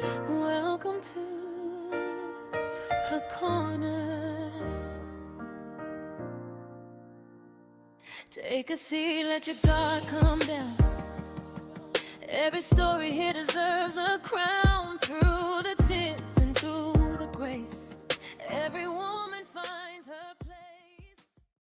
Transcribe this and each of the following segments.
Welcome to her corner. Take a seat, let your guard come down. Every story here deserves a crown. Through the tears and through the grace, every woman finds her place.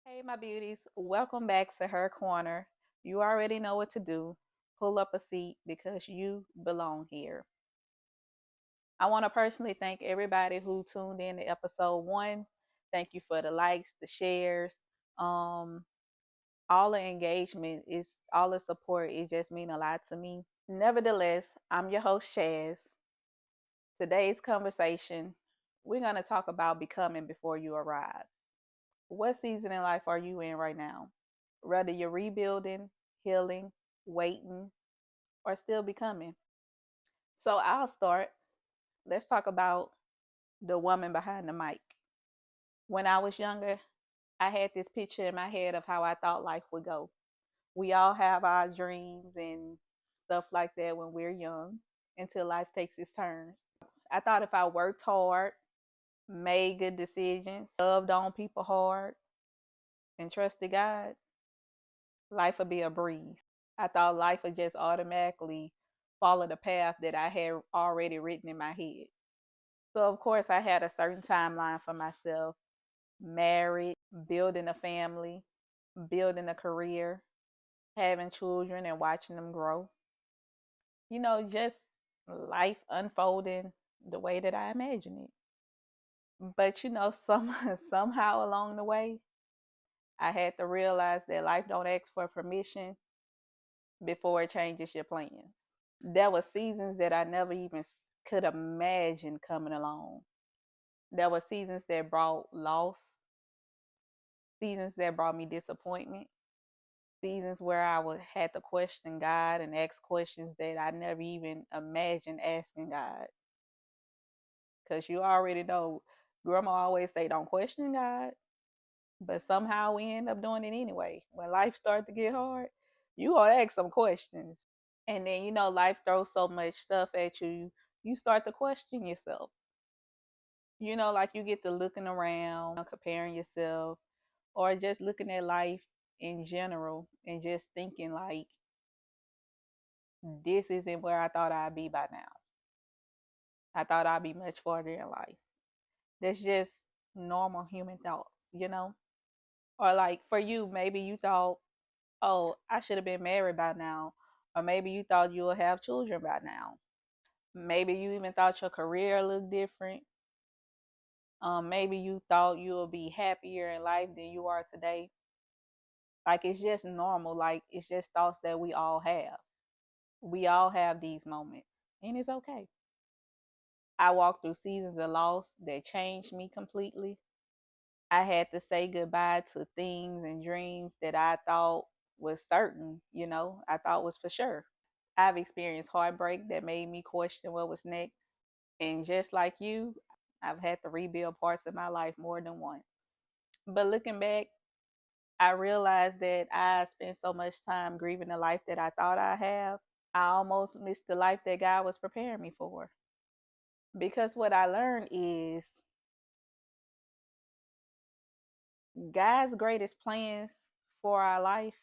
Hey, my beauties, welcome back to Her Corner. You already know what to do. Pull up a seat because you belong here. I want to personally thank everybody who tuned in to episode one. Thank you for the likes, the shares, um, all the engagement is all the support. It just mean a lot to me. Nevertheless, I'm your host Chaz. Today's conversation, we're gonna talk about becoming before you arrive. What season in life are you in right now? Whether you're rebuilding, healing, waiting, or still becoming. So I'll start. Let's talk about the woman behind the mic. When I was younger, I had this picture in my head of how I thought life would go. We all have our dreams and stuff like that when we're young until life takes its turn. I thought if I worked hard, made good decisions, loved on people hard, and trusted God, life would be a breeze. I thought life would just automatically follow the path that I had already written in my head. So, of course, I had a certain timeline for myself: married, building a family, building a career, having children and watching them grow. Just life unfolding the way that I imagine it. But somehow along the way, I had to realize that life don't ask for permission before it changes your plans. There were seasons that I never even could imagine coming along. There were seasons that brought loss, seasons that brought me disappointment, seasons where I would had to question God and ask questions that I never even imagined asking God. Because you already know, Grandma always say, "Don't question God," but somehow we end up doing it anyway. When life starts to get hard, you gonna ask some questions, and then life throws so much stuff at you, you start to question yourself. Like you get to looking around, comparing yourself, or just looking at life in general and just thinking like, this isn't where I thought I'd be by now. I thought I'd be much farther in life. That's just normal human thoughts. Or like for you, maybe you thought, oh, I should have been married by now. Or maybe you thought you would have children by now. Maybe you even thought your career looked different. Maybe you thought you would be happier in life than you are today. Like it's just normal. Like it's just thoughts that we all have. We all have these moments, and it's okay. I walked through seasons of loss that changed me completely. I had to say goodbye to things and dreams that I thought was certain, I thought was for sure. I've experienced heartbreak that made me question what was next. And just like you, I've had to rebuild parts of my life more than once. But looking back, I realized that I spent so much time grieving the life that I thought I have. I almost missed the life that God was preparing me for. Because what I learned is God's greatest plans for our life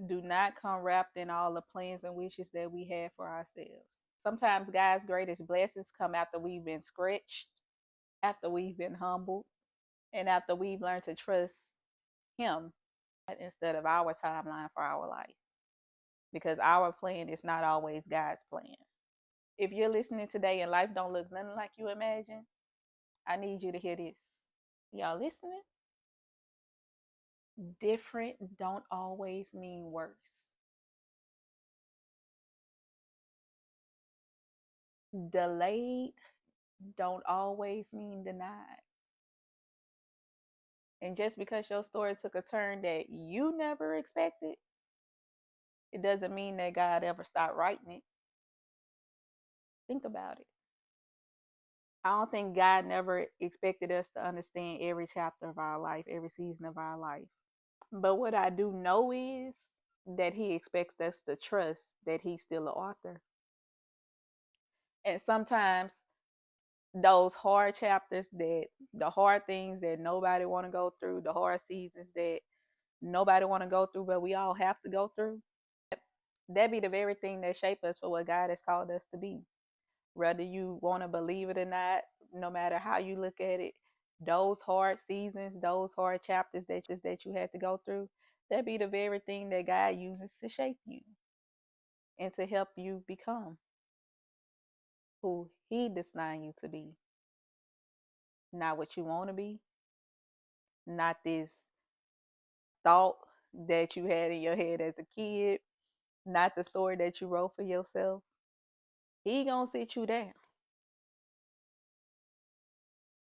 do not come wrapped in all the plans and wishes that we have for ourselves. Sometimes God's greatest blessings come after we've been stretched, after we've been humbled, and after we've learned to trust Him instead of our timeline for our life. Because our plan is not always God's plan. If you're listening today and life don't look nothing like you imagine, I need you to hear this. Y'all listening? Different don't always mean worse. Delayed don't always mean denied. And just because your story took a turn that you never expected, it doesn't mean that God ever stopped writing it. Think about it. I don't think God never expected us to understand every chapter of our life, every season of our life. But what I do know is that He expects us to trust that He's still an author. And sometimes those hard chapters, that the hard things that nobody want to go through, the hard seasons that nobody want to go through, but we all have to go through, that be the very thing that shape us for what God has called us to be. Whether you want to believe it or not, no matter how you look at it, those hard seasons, those hard chapters that you had to go through, that be the very thing that God uses to shape you and to help you become who He designed you to be. Not what you want to be, not this thought that you had in your head as a kid, not the story that you wrote for yourself. He gonna sit you down.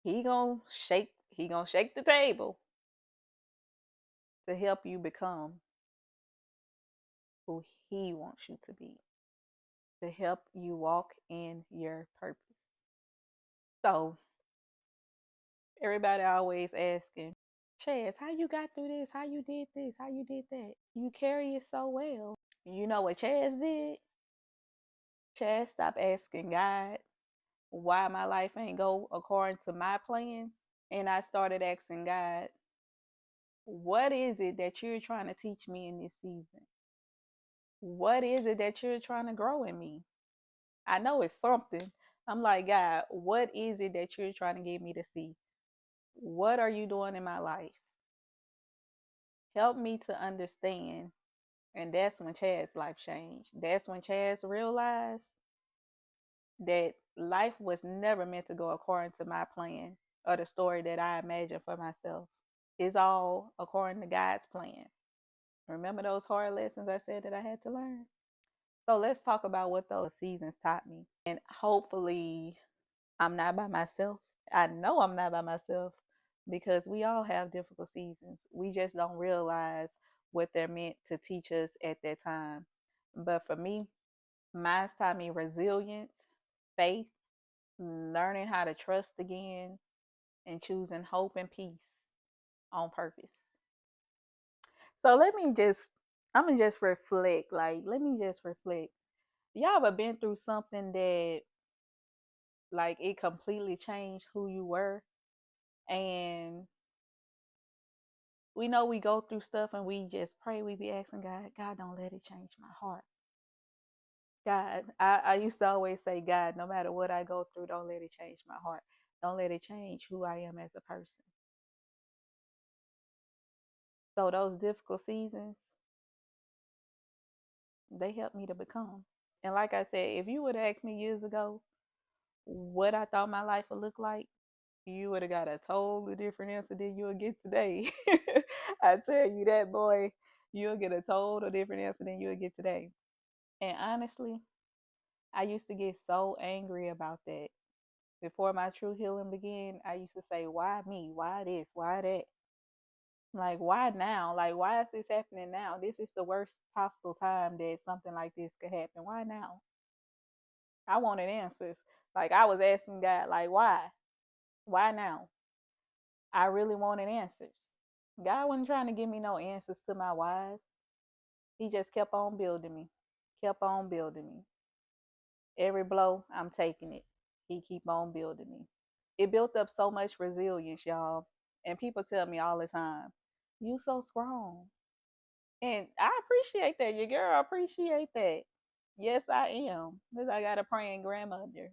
He gonna shake the table to help you become who He wants you to be, to help you walk in your purpose. So everybody always asking, Chaz, how you got through this? How you did this? How you did that? You carry it so well. You know what Chaz did? Chaz stopped asking God why my life ain't go according to my plans. And I started asking God, what is it that you're trying to teach me in this season? What is it that you're trying to grow in me? I know it's something. I'm like, God, what is it that you're trying to get me to see? What are you doing in my life? Help me to understand. And that's when Chad's life changed. That's when Chad's realized that life was never meant to go according to my plan or the story that I imagined for myself. It's all according to God's plan. Remember those hard lessons I said that I had to learn? So let's talk about what those seasons taught me. And hopefully, I'm not by myself. I know I'm not by myself because we all have difficult seasons. We just don't realize what they're meant to teach us at that time. But for me, mine's taught me resilience, faith, learning how to trust again, and choosing hope and peace on purpose. So I'm gonna just reflect. Like, let me just reflect. Y'all ever been through something that, like, it completely changed who you were? And we know we go through stuff and we just pray. We be asking God, God, don't let it change my heart. God, I used to always say, God, no matter what I go through, don't let it change my heart. Don't let it change who I am as a person. So those difficult seasons, they helped me to become. And like I said, if you would have asked me years ago what I thought my life would look like, you would have got a totally different answer than you'll get today. I tell you that, boy, you'll get a total different answer than you'll get today. And honestly, I used to get so angry about that. Before my true healing began, I used to say, why me? Why this? Why that? Like, why now? Like, why is this happening now? This is the worst possible time that something like this could happen. Why now? I wanted answers. Like, I was asking God, like, why? Why now? I really wanted answers. God wasn't trying to give me no answers to my whys. He just kept on building me, kept on building me. Every blow, I'm taking it. He keep on building me. It built up so much resilience, y'all. And people tell me all the time, you so strong. And I appreciate that. Your girl appreciate that. Yes, I am. Because I got a praying grandmother.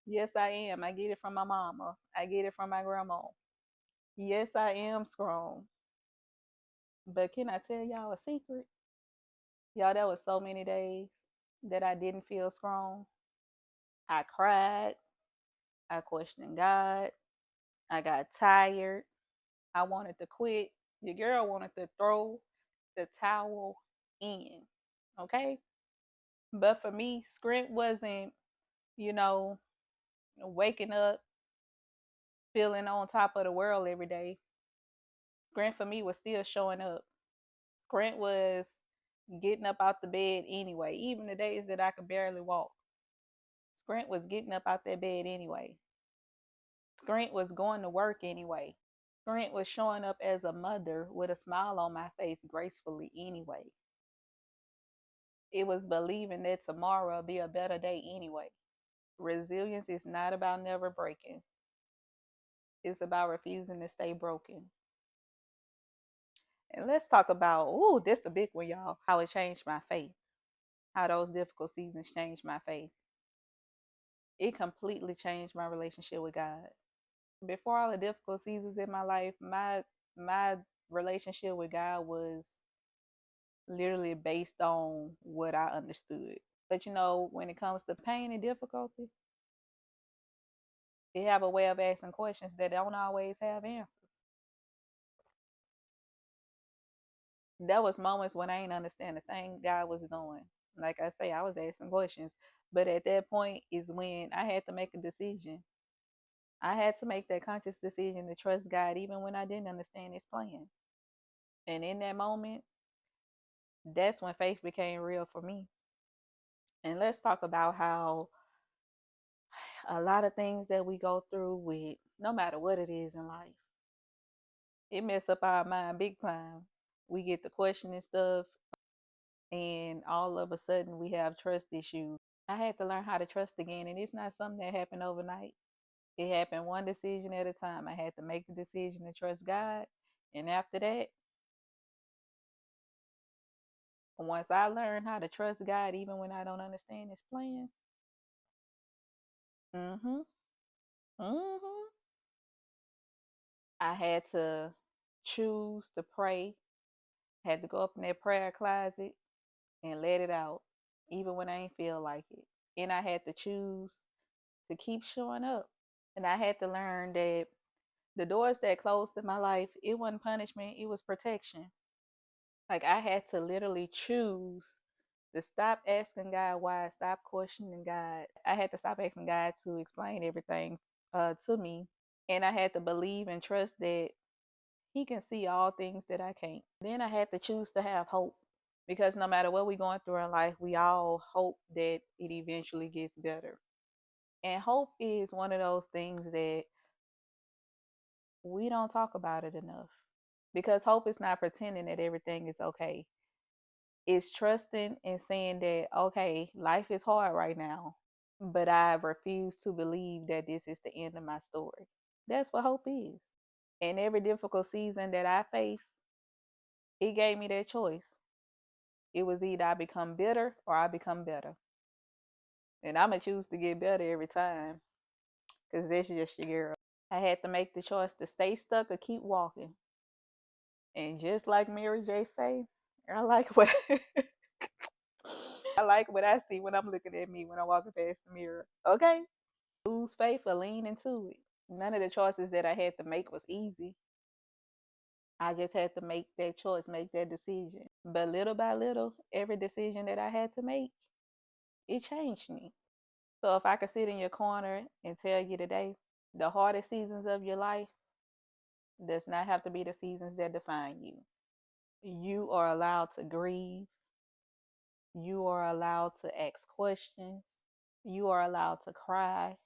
Yes, I am. I get it from my mama. I get it from my grandma. Yes, I am strong. But can I tell y'all a secret? Y'all, there was so many days that I didn't feel strong. I cried. I questioned God. I got tired. I wanted to quit. Your girl wanted to throw the towel in. Okay? But for me, Script wasn't, you know, waking up feeling on top of the world every day. Script for me was still showing up. Script was getting up out the bed anyway, even the days that I could barely walk. Script was getting up out that bed anyway. Script was going to work anyway. Script was showing up as a mother with a smile on my face gracefully anyway. It was believing that tomorrow will be a better day anyway. resilience is not about never breaking. It's about refusing to stay broken. And let's talk about, oh, this a big one, y'all. How it changed my faith. How those difficult seasons changed my faith. It completely changed my relationship with God. Before all the difficult seasons in my life, my relationship with God was literally based on what I understood. But when it comes to pain and difficulty, they have a way of asking questions that don't always have answers. There was moments when I didn't understand the thing God was doing. Like I say, I was asking questions. But at that point is when I had to make a decision. I had to make that conscious decision to trust God even when I didn't understand his plan. And in that moment, that's when faith became real for me. And let's talk about how a lot of things that we go through with no matter what it is in life, it mess up our mind big time. We get to questioning stuff and all of a sudden we have trust issues. I had to learn how to trust again, and it's not something that happened overnight. It happened one decision at a time. I had to make the decision to trust God, and after that, once I learned how to trust God even when I don't understand his plan, mhm, mhm, I had to choose to pray. Had to go up in that prayer closet and let it out, even when I ain't feel like it. And I had to choose to keep showing up. And I had to learn that the doors that closed in my life, it wasn't punishment, it was protection. Like I had to literally choose to stop asking God why, stop questioning God. I had to stop asking God to explain everything to me. And I had to believe and trust that he can see all things that I can't. Then I had to choose to have hope because no matter what we're going through in life, we all hope that it eventually gets better. And hope is one of those things that we don't talk about it enough because hope is not pretending that everything is okay. It's trusting and saying that, okay, life is hard right now, but I refuse to believe that this is the end of my story. That's what hope is. And every difficult season that I face, it gave me that choice. It was either I become bitter or I become better. And I'm going to choose to get better every time because that's just your girl. I had to make the choice to stay stuck or keep walking. And just like Mary J say, I like what I like what I see when I'm looking at me when I'm walking past the mirror. Okay? Lose faith or lean into it. None of the choices that I had to make was easy. I just had to make that choice, make that decision. But little by little, every decision that I had to make, it changed me. So if I could sit in your corner and tell you today, the hardest seasons of your life does not have to be the seasons that define you. You are allowed to grieve. You are allowed to ask questions. You are allowed to cry.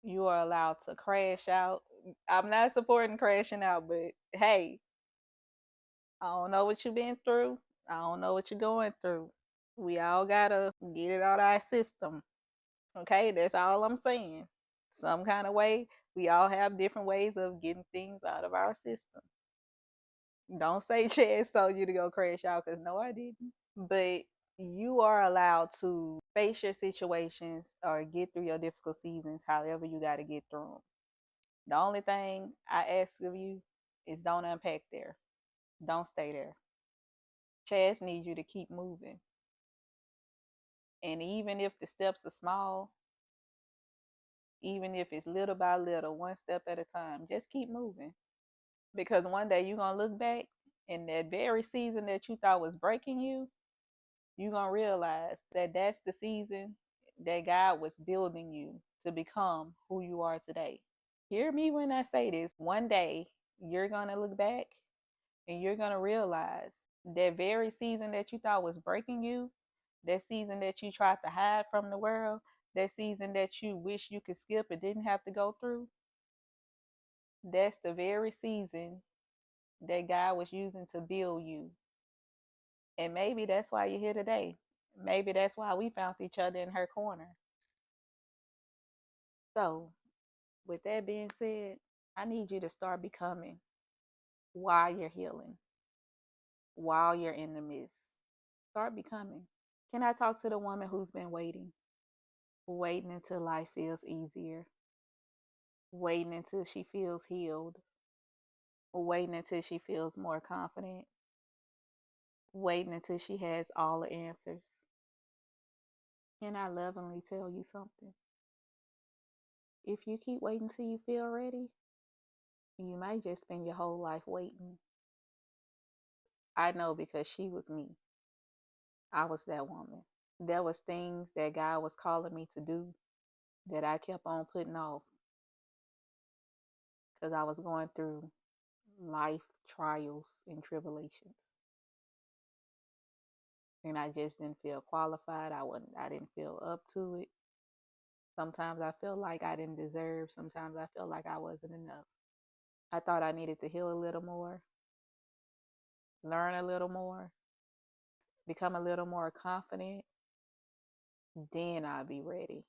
You are allowed to crash out. I'm not supporting crashing out, but hey, I don't know what you've been through. I don't know what you're going through. We all gotta get it out of our system. Okay, that's all I'm saying. Some kind of way, we all have different ways of getting things out of our system. Don't say Chad told you to go crash out because no, I didn't. But you are allowed to face your situations or get through your difficult seasons however you got to get through them. The only thing I ask of you is don't unpack there. Don't stay there. Chaz needs you to keep moving. And even if the steps are small, even if it's little by little, one step at a time, just keep moving. Because one day you're going to look back and that very season that you thought was breaking you, you're going to realize that that's the season that God was building you to become who you are today. Hear me when I say this. One day you're going to look back and you're going to realize that very season that you thought was breaking you, that season that you tried to hide from the world, that season that you wish you could skip and didn't have to go through, that's the very season that God was using to build you. And maybe that's why you're here today. Maybe that's why we found each other in her corner. So, with that being said, I need you to start becoming while you're healing, while you're in the midst. Start becoming. Can I talk to the woman who's been waiting, waiting until life feels easier, waiting until she feels healed, waiting until she feels more confident, waiting until she has all the answers? Can I lovingly tell you something? If you keep waiting till you feel ready, you might just spend your whole life waiting. I know because she was me. I was that woman. There was things that God was calling me to do that I kept on putting off because I was going through life trials and tribulations. And I just didn't feel qualified. I didn't feel up to it. Sometimes I felt like I didn't deserve. Sometimes I felt like I wasn't enough. I thought I needed to heal a little more, learn a little more, become a little more confident, then I'll be ready.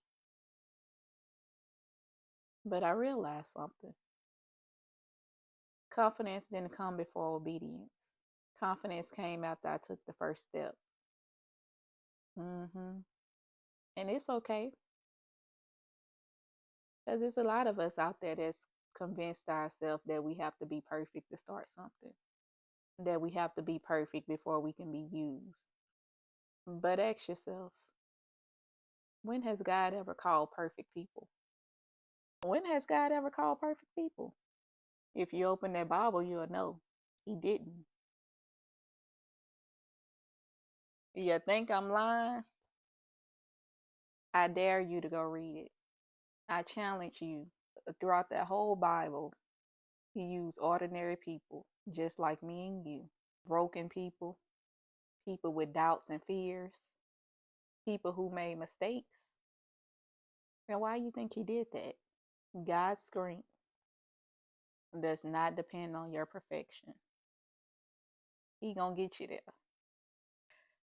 But I realized something. Confidence didn't come before obedience. Confidence came after I took the first step. hmm And it's okay because there's a lot of us out there that's convinced ourselves that we have to be perfect to start something, that we have to be perfect before we can be used. But ask yourself, when has God ever called perfect people? When has God ever called perfect people? If you open that Bible, you'll know He didn't. You think I'm lying? I dare you to go read it. I challenge you. Throughout that whole Bible, He used ordinary people, just like me and you, broken people, people with doubts and fears, people who made mistakes. And why you think He did that? God's strength does not depend on your perfection. He gonna get you there.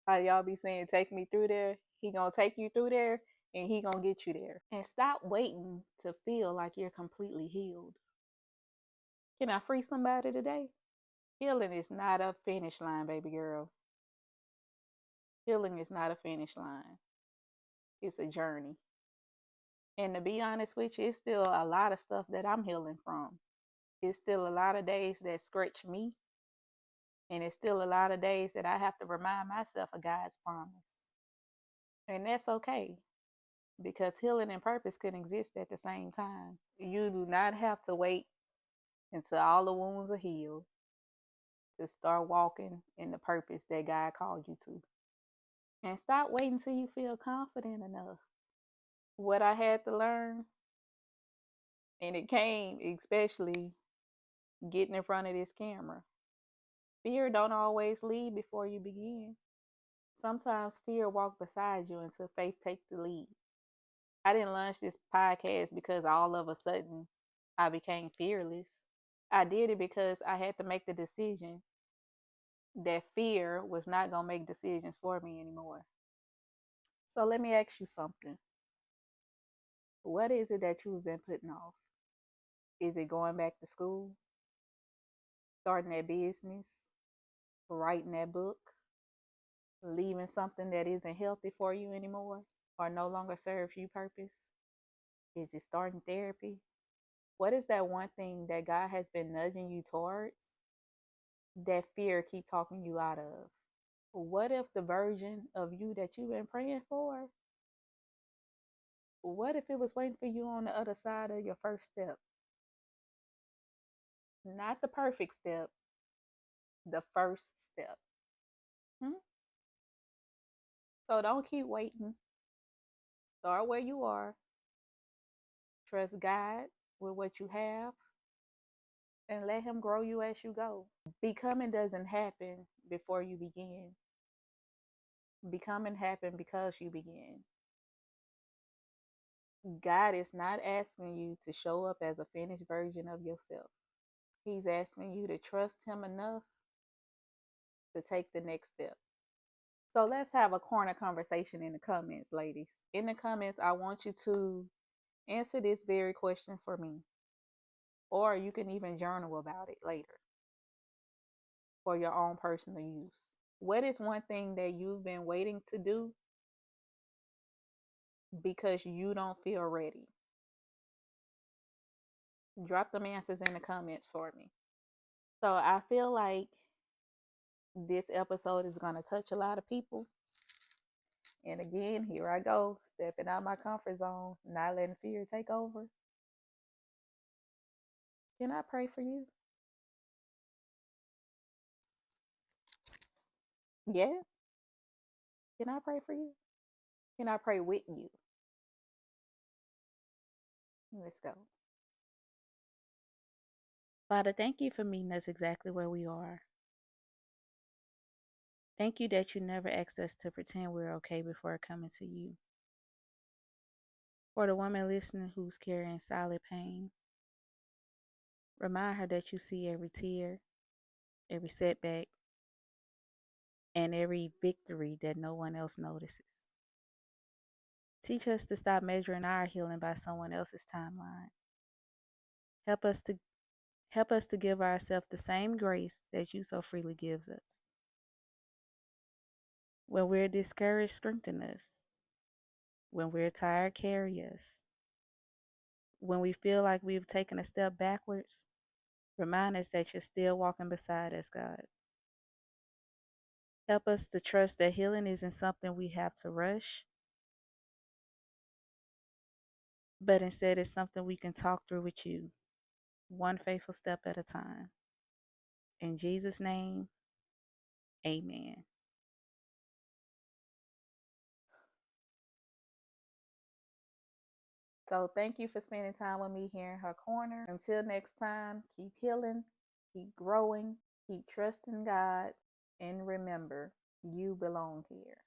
How y'all be saying, take me through there? He gonna take you through there and He gonna get you there. And stop waiting to feel like you're completely healed. Can I free somebody today? Healing is not a finish line, baby girl. Healing is not a finish line. It's a journey. And to be honest with you, it's still a lot of stuff that I'm healing from. It's still a lot of days that scratch me. And it's still a lot of days that I have to remind myself of God's promise. And that's okay because healing and purpose can exist at the same time. You do not have to wait until all the wounds are healed to start walking in the purpose that God called you to. And stop waiting till you feel confident enough. What I had to learn, and it came especially getting in front of this camera. Fear don't always lead before you begin. Sometimes fear walk beside you until faith takes the lead. I didn't launch this podcast because all of a sudden I became fearless. I did it because I had to make the decision that fear was not going to make decisions for me anymore. So let me ask you something. What is it that you've been putting off? Is it going back to school, starting that business, writing that book, leaving something that isn't healthy for you anymore or no longer serves you purpose? Is it starting therapy? What is that one thing that God has been nudging you towards that fear keep talking you out of? What if the version of you that you've been praying for, what if it was waiting for you on the other side of your first step? Not the perfect step, the first step. Hmm? So don't keep waiting. Start where you are. Trust God with what you have and let Him grow you as you go. Becoming doesn't happen before you begin. Becoming happen because you begin. God is not asking you to show up as a finished version of yourself. He's asking you to trust Him enough to take the next step. So let's have a corner conversation in the comments, ladies. In the comments, I want you to Answer this very question for me, or you can even journal about it later for your own personal use. What is one thing that you've been waiting to do because you don't feel ready? Drop them answers in the comments for me. So I feel like this episode is going to touch a lot of people. And again, here I go, stepping out my comfort zone, not letting fear take over. Can I pray for you? Yeah. Can I pray for you? Can I pray with you? Let's go. Father, thank you for meeting us exactly where we are. Thank you that you never asked us to pretend we're okay before coming to you. For the woman listening who's carrying silent pain, remind her that you see every tear, every setback, and every victory that no one else notices. Teach us to stop measuring our healing by someone else's timeline. Help us to Help us to give ourselves the same grace that you so freely gives us. When we're discouraged, strengthen us. When we're tired, carry us. When we feel like we've taken a step backwards, remind us that you're still walking beside us, God. Help us to trust that healing isn't something we have to rush, but instead it's something we can talk through with you, one faithful step at a time. In Jesus' name, amen. So thank you for spending time with me here in her corner. Until next time, keep healing, keep growing, keep trusting God, and remember, you belong here.